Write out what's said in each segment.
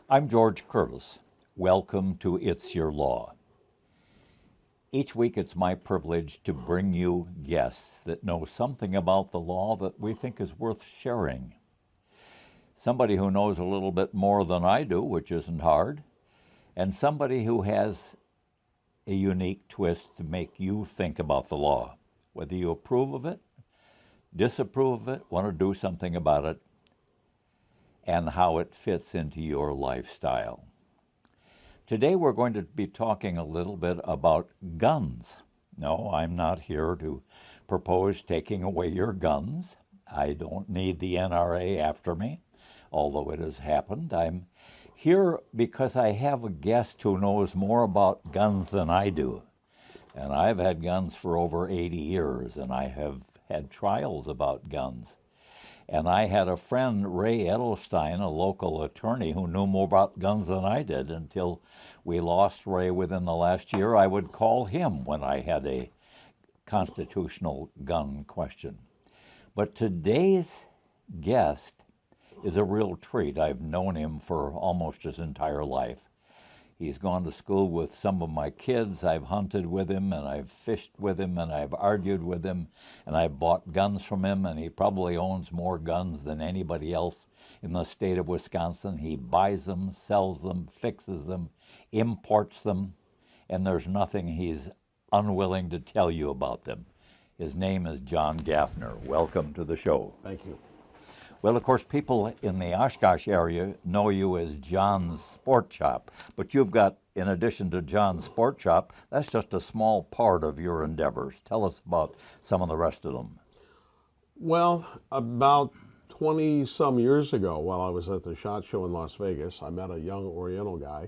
I'm George Curtis. Welcome to It's Your Law. Each week it's my privilege to bring you guests that know something about the law that we think is worth sharing. Somebody who knows a little bit more than I do, which isn't hard, and somebody who has a unique twist to make you think about the law. Whether you approve of it, disapprove of it, want to do something about it, and how it fits into your lifestyle. Today we're going to be talking a little bit about guns. No, I'm not here to propose taking away your guns. I don't need the NRA after me, although it has happened. I'm here because I have a guest who knows more about guns than I do. And I've had guns for over 80 years, and I have had trials about guns. And I had a friend, Ray Edelstein, a local attorney, who knew more about guns than I did until we lost Ray within the last year. I would call him when I had a constitutional gun question. But today's guest is a real treat. I've known him for almost his entire life. He's gone to school with some of my kids. I've hunted with him, and I've fished with him, and I've argued with him, and I've bought guns from him, and he probably owns more guns than anybody else in the state of Wisconsin. He buys them, sells them, fixes them, imports them, and there's nothing he's unwilling to tell you about them. His name is Jon Gafner. Welcome to the show. Thank you. Well, of course, people in the Oshkosh area know you as Jon's Sport Shop, but you've got, in addition to Jon's Sport Shop, that's just a small part of your endeavors. Tell us about some of the rest of them. Well, about 20-some years ago, while I was at the SHOT Show in Las Vegas, I met a young Oriental guy,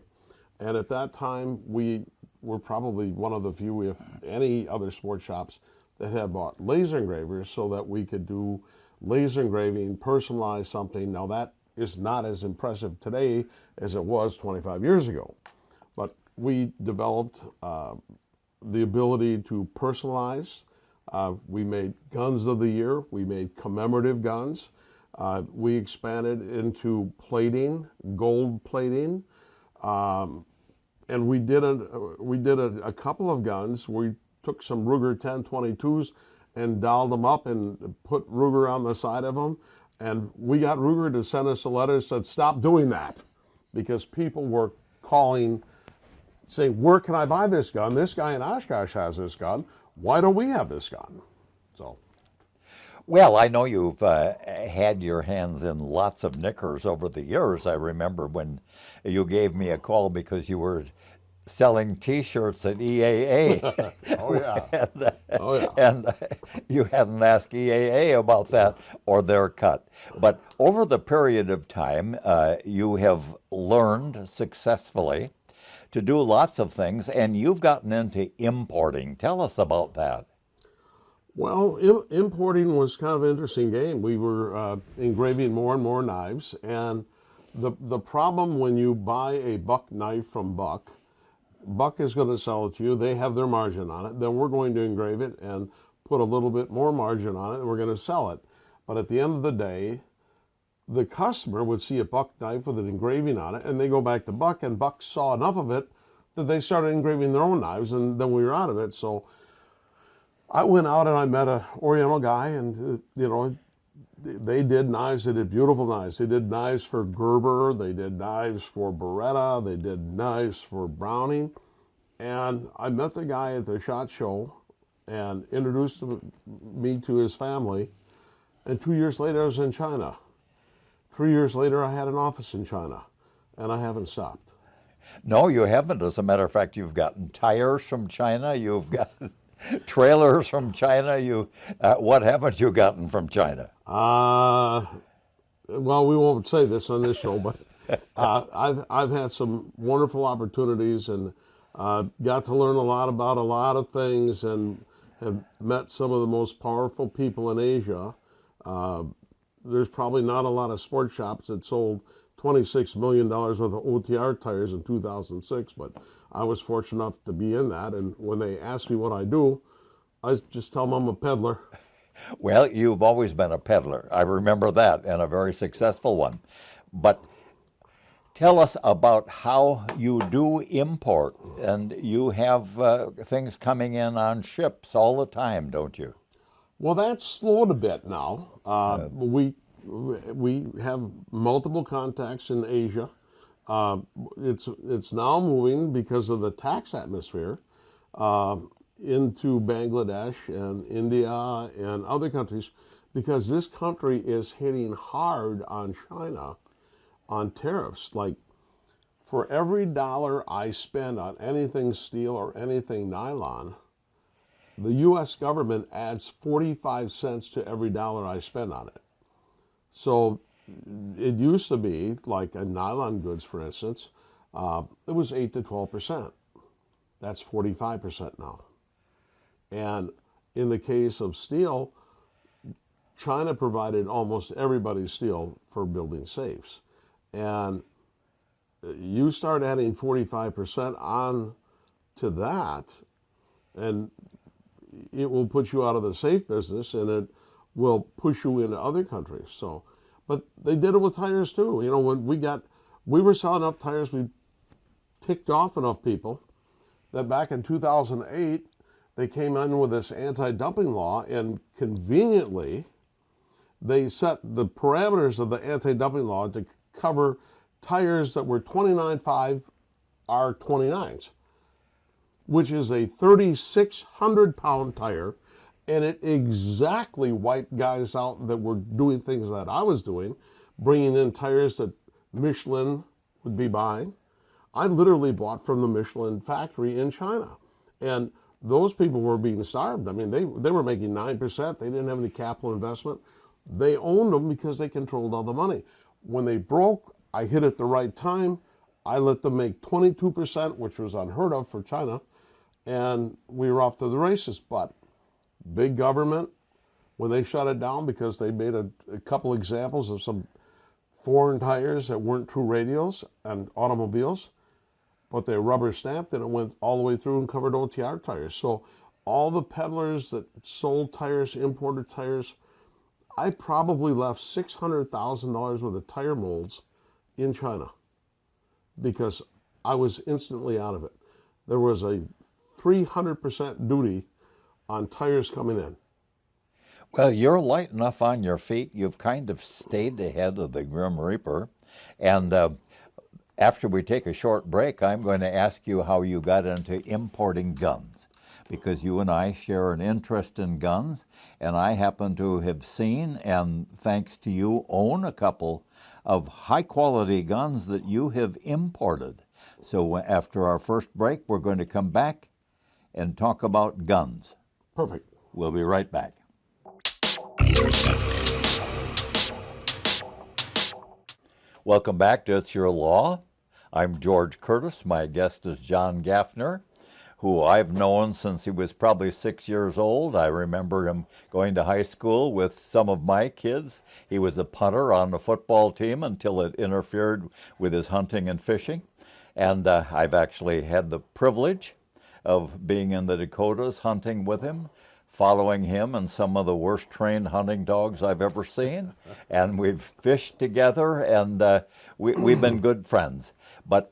and at that time, we were probably one of the few, if any other sport shops, that had bought laser engravers so that we could do laser engraving, personalize something. Now that is not as impressive today as it was 25 years ago. But we developed the ability to personalize. We made guns of the year. We made commemorative guns. We expanded into plating, gold plating. And we did a couple of guns. We took some Ruger 1022s and dialed them up and put Ruger on the side of them. And we got Ruger to send us a letter that said, stop doing that, because people were calling saying, where can I buy this gun? This guy in Oshkosh has this gun. Why don't we have this gun? So, well, I know you've had your hands in lots of knickers over the years. I remember when you gave me a call because you were selling T-shirts at EAA. Oh, yeah. And you hadn't asked EAA about that or their cut. But over the period of time, you have learned successfully to do lots of things, and you've gotten into importing. Tell us about that. Well, importing was kind of an interesting game. We were engraving more and more knives, and the problem when you buy a buck knife from Buck is going to sell it to you. They have their margin on it. Then we're going to engrave it and put a little bit more margin on it, and we're going to sell it. But at the end of the day, the customer would see a Buck knife with an engraving on it, and they go back to Buck, and Buck saw enough of it that they started engraving their own knives, and then we were out of it. So I went out and I met an Oriental guy, and they did knives. They did beautiful knives. They did knives for Gerber. They did knives for Beretta. They did knives for Browning. And I met the guy at the SHOT Show and introduced me to his family. And 2 years later, I was in China. 3 years later, I had an office in China. And I haven't stopped. No, you haven't. As a matter of fact, you've gotten tires from China. You've got trailers from China. What haven't you gotten from China? Well, we won't say this on this show, but I've had some wonderful opportunities and got to learn a lot about a lot of things, and have met some of the most powerful people in Asia. There's probably not a lot of sport shops that sold $26 million worth of OTR tires in 2006, but I was fortunate enough to be in that. And when they ask me what I do, I just tell them I'm a peddler. Well, you've always been a peddler. I remember that, and a very successful one. But Tell us about how you do import, and you have things coming in on ships all the time, don't you? Well, that's slowed a bit now. We have multiple contacts in Asia. It's now moving because of the tax atmosphere into Bangladesh and India and other countries, because this country is hitting hard on China on tariffs. Like, for every dollar I spend on anything steel or anything nylon, the U.S. government adds 45 cents to every dollar I spend on it. So it used to be, like a nylon goods, for instance, it was 8 to 12%. That's 45% now. And in the case of steel, China provided almost everybody's steel for building safes. And you start adding 45% on to that, and it will put you out of the safe business, and it will push you into other countries. So, but they did it with tires too. You know, when we were selling enough tires, we ticked off enough people that back in 2008, they came in with this anti-dumping law, and conveniently, they set the parameters of the anti-dumping law to cover tires that were 29.5 R29s, which is a 3,600-pound tire, and it exactly wiped guys out that were doing things that I was doing, bringing in tires that Michelin would be buying. I literally bought from the Michelin factory in China, and those people were being starved. I mean, they were making 9%. They didn't have any capital investment. They owned them because they controlled all the money. When they broke, I hit at the right time. I let them make 22%, which was unheard of for China, and we were off to the races. But big government, when they shut it down because they made a couple examples of some foreign tires that weren't true radials and automobiles, but they rubber stamped and it went all the way through and covered OTR tires. So all the peddlers that sold tires, imported tires, I probably left $600,000 worth of tire molds in China because I was instantly out of it. There was a 300% duty on tires coming in. Well, you're light enough on your feet. You've kind of stayed ahead of the Grim Reaper. And after we take a short break, I'm going to ask you how you got into importing guns, because you and I share an interest in guns, and I happen to have seen, and thanks to you, own a couple of high-quality guns that you have imported. So after our first break, we're going to come back and talk about guns. Perfect. We'll be right back. Welcome back to It's Your Law. I'm George Curtis. My guest is Jon Gafner, who I've known since he was probably 6 years old. I remember him going to high school with some of my kids. He was a punter on the football team until it interfered with his hunting and fishing. And I've actually had the privilege of being in the Dakotas hunting with him, following him and some of the worst trained hunting dogs I've ever seen. And we've fished together, and we've been good friends. But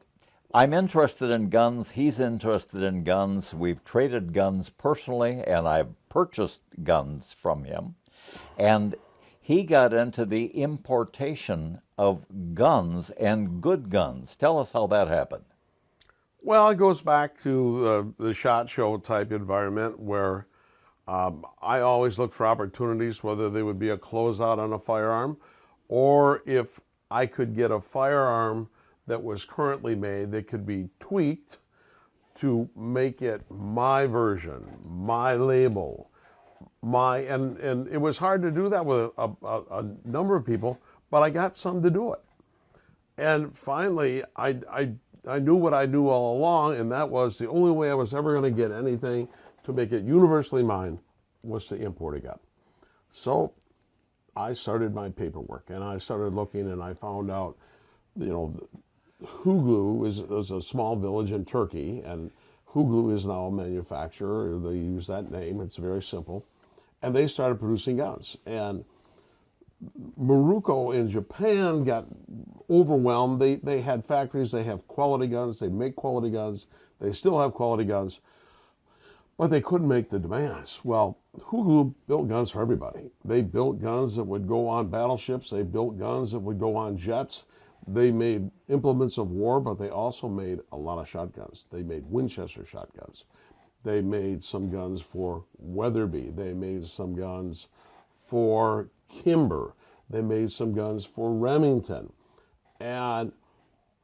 I'm interested in guns. He's interested in guns. We've traded guns personally, and I've purchased guns from him. And he got into the importation of guns and good guns. Tell us how that happened. Well, it goes back to the SHOT Show type environment where I always look for opportunities, whether they would be a closeout on a firearm, or if I could get a firearm that was currently made that could be tweaked to make it my version, my label, and it was hard to do that with a number of people, but I got some to do it. And finally, I knew what I knew all along, and that was the only way I was ever going to get anything to make it universally mine was to import a gun. So I started my paperwork, and I started looking, and I found out, Huglu is a small village in Turkey, and Huglu is now a manufacturer. They use that name. It's very simple. And they started producing guns. And Maruko in Japan got overwhelmed. They had factories, they have quality guns, they make quality guns, they still have quality guns, but they couldn't make the demands. Well, Hulu built guns for everybody. They built guns that would go on battleships, they built guns that would go on jets. They made implements of war, but they also made a lot of shotguns. They made Winchester shotguns. They made some guns for Weatherby. They made some guns for Kimber. They made some guns for Remington. And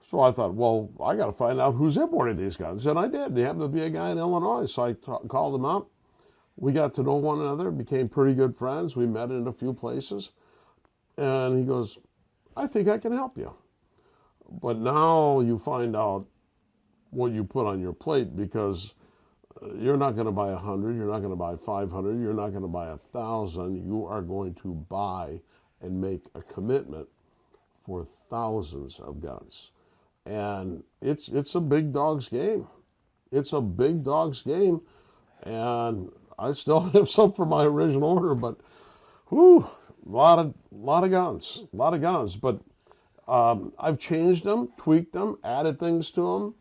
so I thought, well, I got to find out who's importing these guns. And I did. There happened to be a guy in Illinois. So I called him up. We got to know one another, became pretty good friends. We met in a few places. And he goes, I think I can help you. But now you find out what you put on your plate, because you're not going to buy 100, you're not going to buy 500, you're not going to buy 1,000. You are going to buy and make a commitment for thousands of guns. And it's a big dog's game. It's a big dog's game. And I still have some for my original order, but whew, a lot of guns. But I've changed them, tweaked them, added things to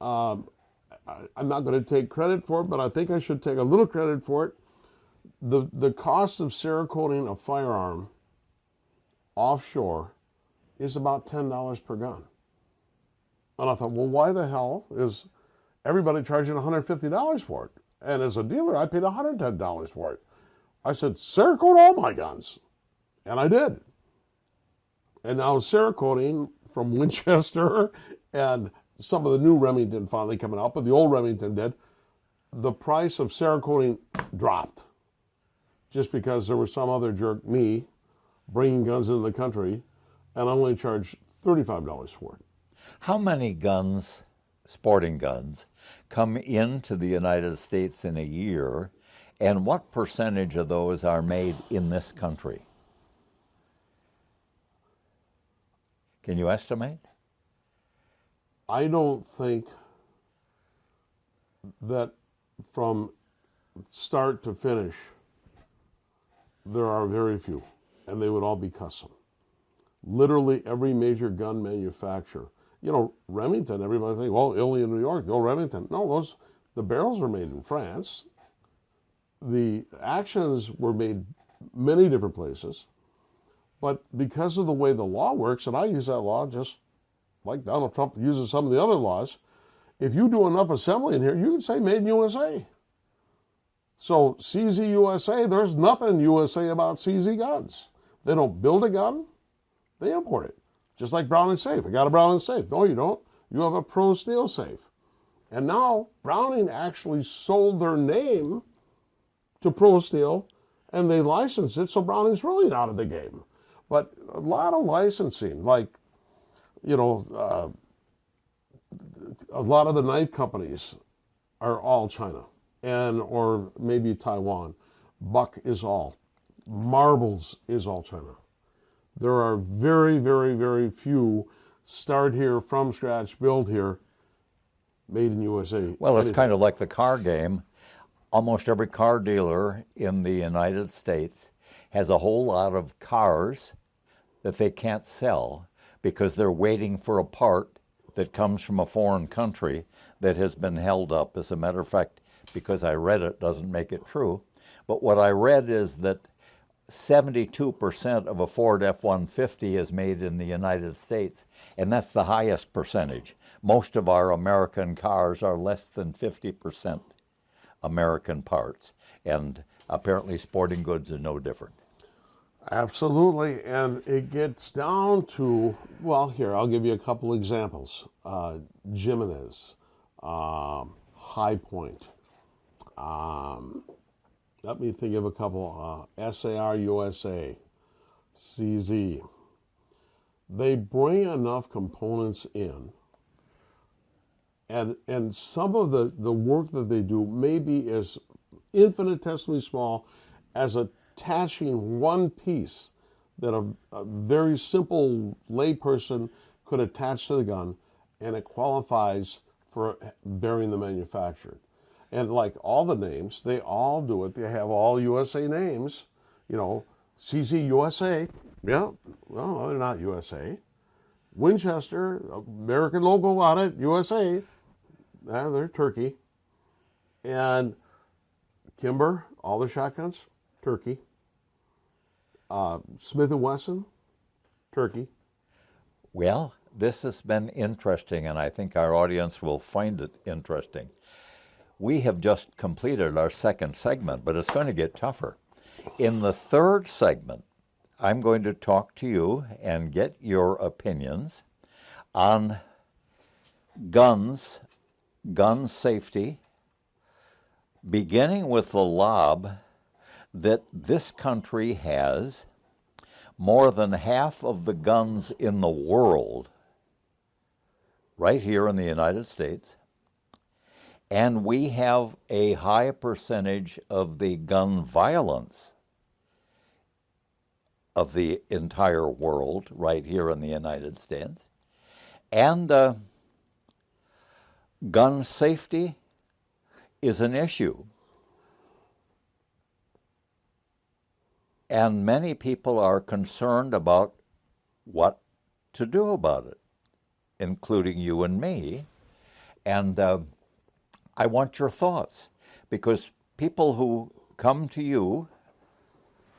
them. I'm not going to take credit for it, but I think I should take a little credit for it. The cost of Cerakoting a firearm offshore is about $10 per gun. And I thought, well, why the hell is everybody charging $150 for it? And as a dealer, I paid $110 for it. I said, Cerakote all my guns. And I did. And now Cerakoting from Winchester and some of the new Remington finally coming out, but the old Remington did. The price of Cerakoting dropped just because there was some other jerk, me, bringing guns into the country, and I only charged $35 for it. How many guns, sporting guns, come into the United States in a year, and what percentage of those are made in this country? Can you estimate? I don't think that from start to finish, there are very few, and they would all be custom. Literally every major gun manufacturer, Remington, everybody thinks, well, only in New York, go Remington. No, the barrels were made in France. The actions were made many different places. But because of the way the law works, and I use that law just like Donald Trump uses some of the other laws, if you do enough assembly in here, you can say made in USA. So CZ USA, there's nothing USA about CZ guns. They don't build a gun, they import it. Just like Brown and Safe. I got a Brown and Safe. No, you don't. You have a Pro Steel Safe. And now Browning actually sold their name to Pro Steel, and they licensed it, so Browning's really out of the game. But a lot of licensing, like, a lot of the knife companies are all China, or maybe Taiwan. Buck is all. Marbles is all China. There are very, very, very few start here, from scratch, build here, made in USA. Well, it's kind of like the car game. Almost every car dealer in the United States has a whole lot of cars that they can't sell because they're waiting for a part that comes from a foreign country that has been held up. As a matter of fact, because I read it doesn't make it true, but what I read is that 72% of a Ford F-150 is made in the United States, and that's the highest percentage. Most of our American cars are less than 50% American parts, and apparently sporting goods are no different. Absolutely, and it gets down to, well, here, I'll give you a couple examples. Jimenez, High Point, let me think of a couple, SAR USA, CZ. They bring enough components in, and some of the work that they do may be as infinitesimally small as attaching one piece that a very simple layperson could attach to the gun, and it qualifies for bearing the manufacturer. And like all the names, they all do it. They have all USA names, CZ USA, Yeah, well, they're not USA. Winchester, American logo on it, USA. They're Turkey. And Kimber, all the shotguns, Turkey. Smith & Wesson, Turkey. Well, this has been interesting, and I think our audience will find it interesting. We have just completed our second segment, but it's going to get tougher. In the third segment, I'm going to talk to you and get your opinions on guns, gun safety, beginning with the lob that this country has more than half of the guns in the world right here in the United States, and we have a high percentage of the gun violence of the entire world right here in the United States. And gun safety is an issue. And many people are concerned about what to do about it, including you and me. And I want your thoughts, because people who come to you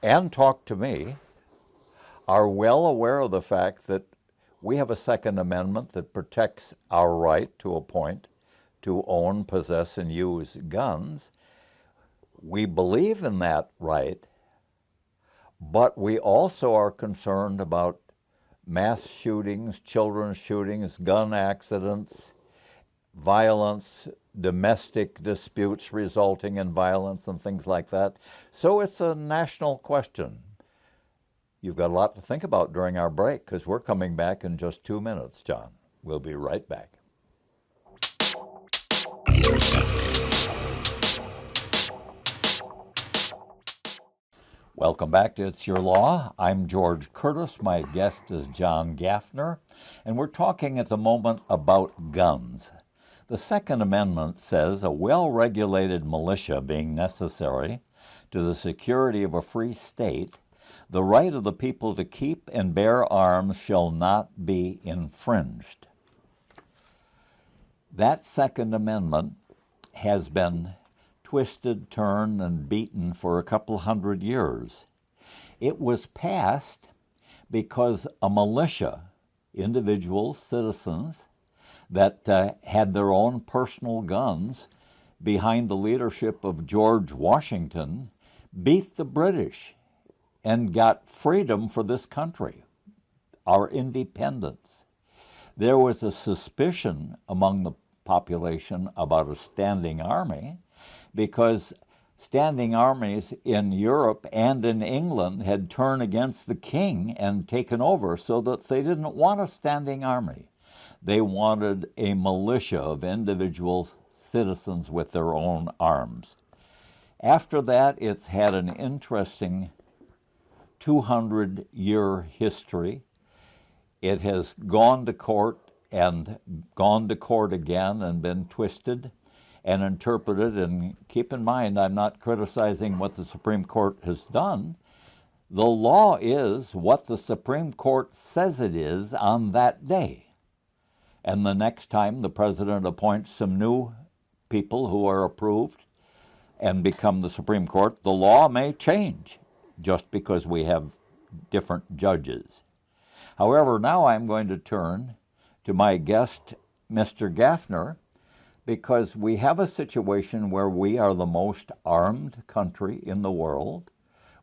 and talk to me are well aware of the fact that we have a Second Amendment that protects our right to a point to own, possess, and use guns. We believe in that right, but we also are concerned about mass shootings, children's shootings, gun accidents, violence, domestic disputes resulting in violence and things like that. So it's a national question. You've got a lot to think about during our break, because we're coming back in just 2 minutes, John. We'll be right back. Welcome back to It's Your Law. I'm George Curtis. My guest is Jon Gafner, and we're talking at the moment about guns. The Second Amendment says a well-regulated militia being necessary to the security of a free state, the right of the people to keep and bear arms shall not be infringed. That Second Amendment has been twisted, turned, and beaten for a couple hundred years. It was passed because a militia, individuals, citizens, that had their own personal guns behind the leadership of George Washington, beat the British and got freedom for this country, our independence. There was a suspicion among the population about a standing army, because standing armies in Europe and in England had turned against the king and taken over, so that they didn't want a standing army. They wanted a militia of individual citizens with their own arms. After that, it's had an interesting 200-year history. It has gone to court and gone to court again and been twisted and interpreted. And keep in mind, I'm not criticizing what the Supreme Court has done. The law is what the Supreme Court says it is on that day. And the next time the president appoints some new people who are approved and become the Supreme Court, the law may change just because we have different judges. However, now I'm going to turn to my guest, Mr. Gafner, because we have a situation where we are the most armed country in the world.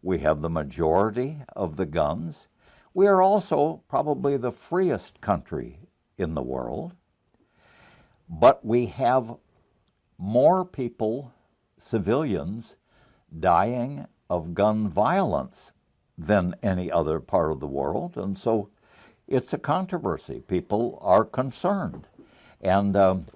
We have the majority of the guns. We are also probably the freest country in the world. But we have more people, civilians, dying of gun violence than any other part of the world. And so it's a controversy. People are concerned. And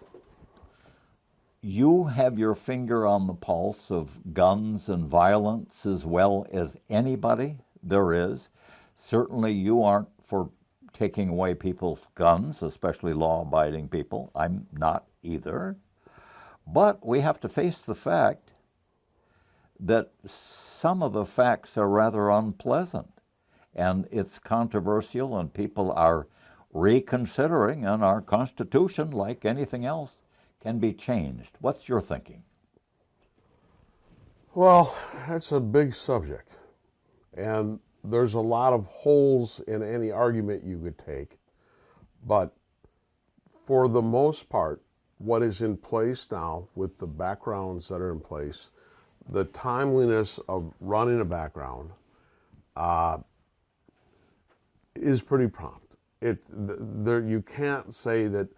you have your finger on the pulse of guns and violence as well as anybody there is. Certainly you aren't for taking away people's guns, especially law-abiding people. I'm not either. But we have to face the fact that some of the facts are rather unpleasant. and it's controversial, and people are reconsidering, and our Constitution, like anything else, can be changed. What's your thinking? Well, that's a big subject, and there's a lot of holes in any argument you could take, but for the most part, what is in place now with the backgrounds that are in place, the timeliness of running a background is pretty prompt. You can't say that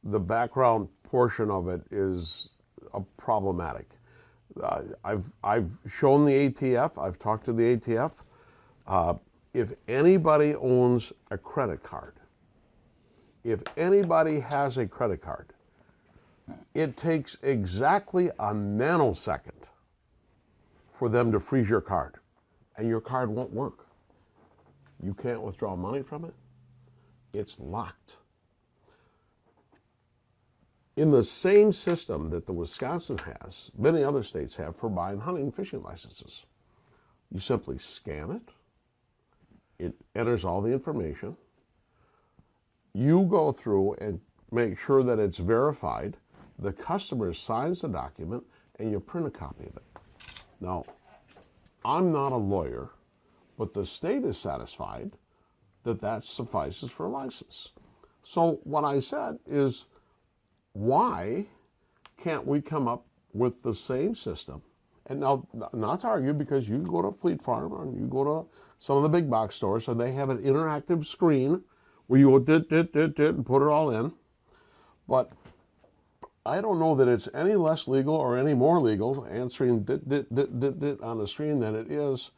the background portion of it is problematic. I've shown the ATF. I've talked to the ATF. If anybody owns a credit card, if anybody has a credit card, it takes exactly a nanosecond for them to freeze your card, and your card won't work. You can't withdraw money from it. It's locked. In the same system that the Wisconsin has, many other states have for buying hunting and fishing licenses. You simply scan it. It enters all the information. You go through and make sure that it's verified. The customer signs the document, and you print a copy of it. Now, I'm not a lawyer, but the state is satisfied that that suffices for a license. So what I said is, why can't we come up with the same system? And now, not to argue, because you go to Fleet Farm or you go to some of the big box stores and they have an interactive screen where you go dit, and put it all in. But I don't know that it's any less legal or any more legal answering dit on the screen than it is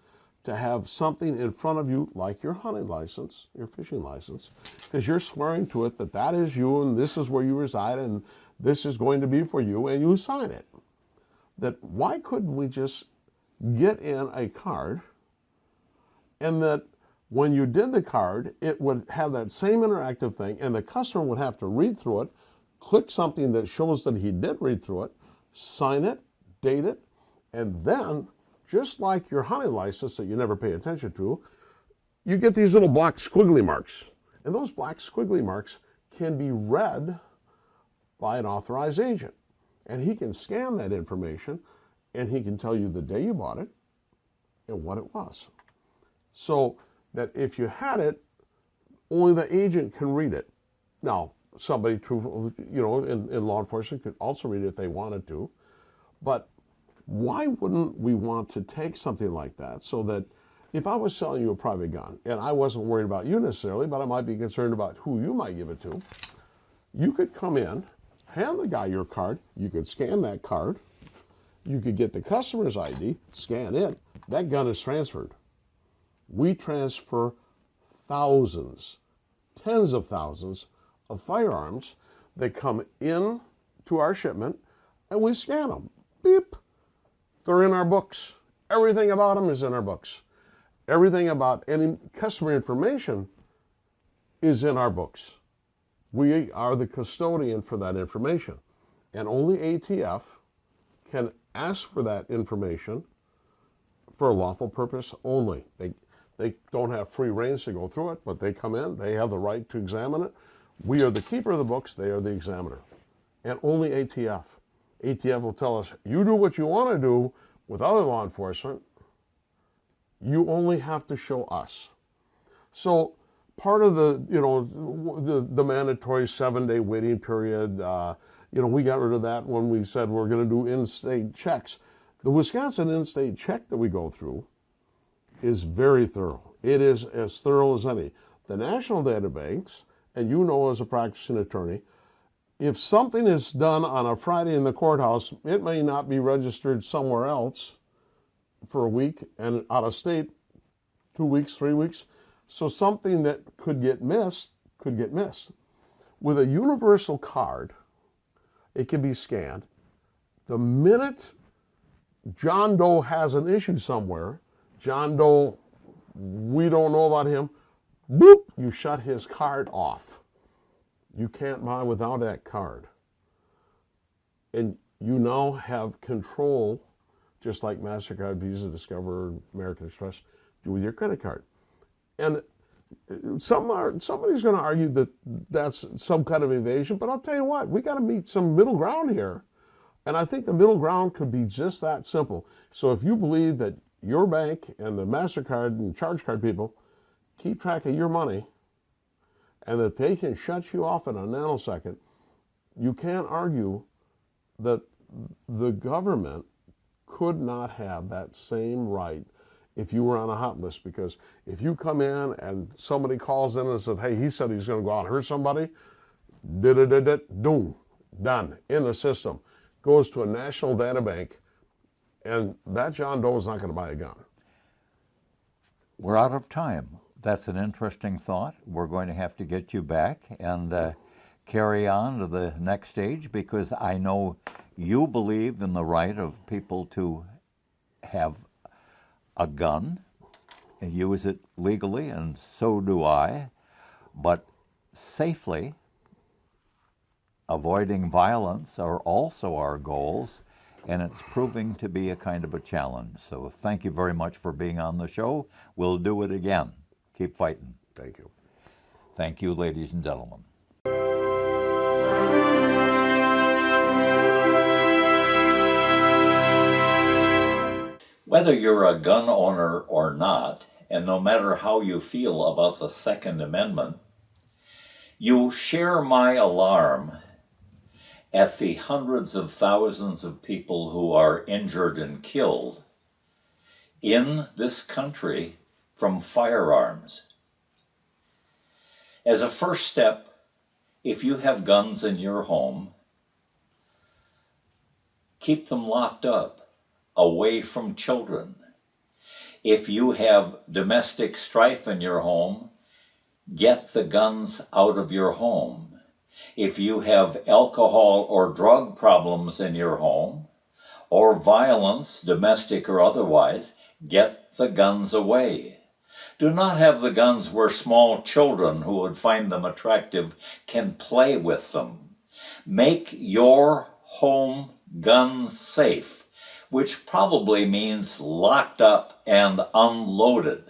to have something in front of you like your hunting license, your fishing license, because you're swearing to it that that is you and this is where you reside and this is going to be for you, and you sign it. That why couldn't we just get in a card, and that when you did the card, it would have that same interactive thing, and the customer would have to read through it, click something that shows that he did read through it, sign it, date it, and then, just like your hunting license that you never pay attention to, you get these little black squiggly marks. And those black squiggly marks can be read by an authorized agent. And he can scan that information, and he can tell you the day you bought it and what it was. So that if you had it, only the agent can read it. Now, somebody, in law enforcement could also read it if they wanted to. But why wouldn't we want to take something like that so that if I was selling you a private gun, and I wasn't worried about you necessarily, but I might be concerned about who you might give it to, you could come in, hand the guy your card, you could scan that card, you could get the customer's ID, scan it, that gun is transferred. We transfer thousands, tens of thousands of firearms that come in to our shipment, and we scan them. Beep. They're in our books. Everything about them is in our books. Everything about any customer information is in our books. We are the custodian for that information. And only ATF can ask for that information for a lawful purpose only. They don't have free range to go through it, but they come in, they have the right to examine it. We are the keeper of the books, they are the examiner. And only ATF. ATF will tell us, you do what you want to do with other law enforcement, you only have to show us. So part of the mandatory 7-day waiting period, we got rid of that when we said we're going to do in-state checks. The Wisconsin in-state check that we go through is very thorough. It is as thorough as any. The national databanks, and you know as a practicing attorney, if something is done on a Friday in the courthouse, it may not be registered somewhere else for a week, and out of state, 2 weeks, 3 weeks. So something that could get missed. With a universal card, it can be scanned. The minute John Doe has an issue somewhere, John Doe, we don't know about him, boop, you shut his card off. You can't buy without that card. And you now have control, just like MasterCard, Visa, Discover, American Express, do with your credit card. And somebody's going to argue that that's some kind of invasion, but I'll tell you what, we got to meet some middle ground here. And I think the middle ground could be just that simple. So if you believe that your bank and the MasterCard and charge card people keep track of your money and that they can shut you off in a nanosecond, you can't argue that the government could not have that same right if you were on a hot list. Because if you come in and somebody calls in and said, hey, he said he's going to go out and hurt somebody, doom, done, in the system. Goes to a national data bank, and that John Doe is not going to buy a gun. We're out of time. That's an interesting thought. We're going to have to get you back and carry on to the next stage, because I know you believe in the right of people to have a gun and use it legally, and so do I, but safely. Avoiding violence are also our goals, and it's proving to be a kind of a challenge. So thank you very much for being on the show. We'll do it again. Keep fighting. Thank you. Thank you, ladies and gentlemen. Whether you're a gun owner or not, and no matter how you feel about the Second Amendment, you share my alarm at the hundreds of thousands of people who are injured and killed in this country from firearms. As a first step, if you have guns in your home, keep them locked up, away from children. If you have domestic strife in your home, get the guns out of your home. If you have alcohol or drug problems in your home, or violence, domestic or otherwise, get the guns away. Do not have the guns where small children who would find them attractive can play with them. Make your home gun safe, which probably means locked up and unloaded.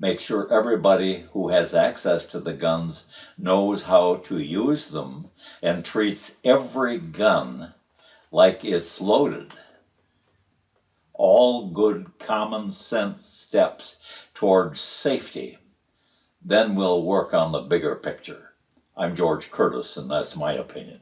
Make sure everybody who has access to the guns knows how to use them and treats every gun like it's loaded. All good common sense steps towards safety. Then we'll work on the bigger picture. I'm George Curtis, and that's my opinion.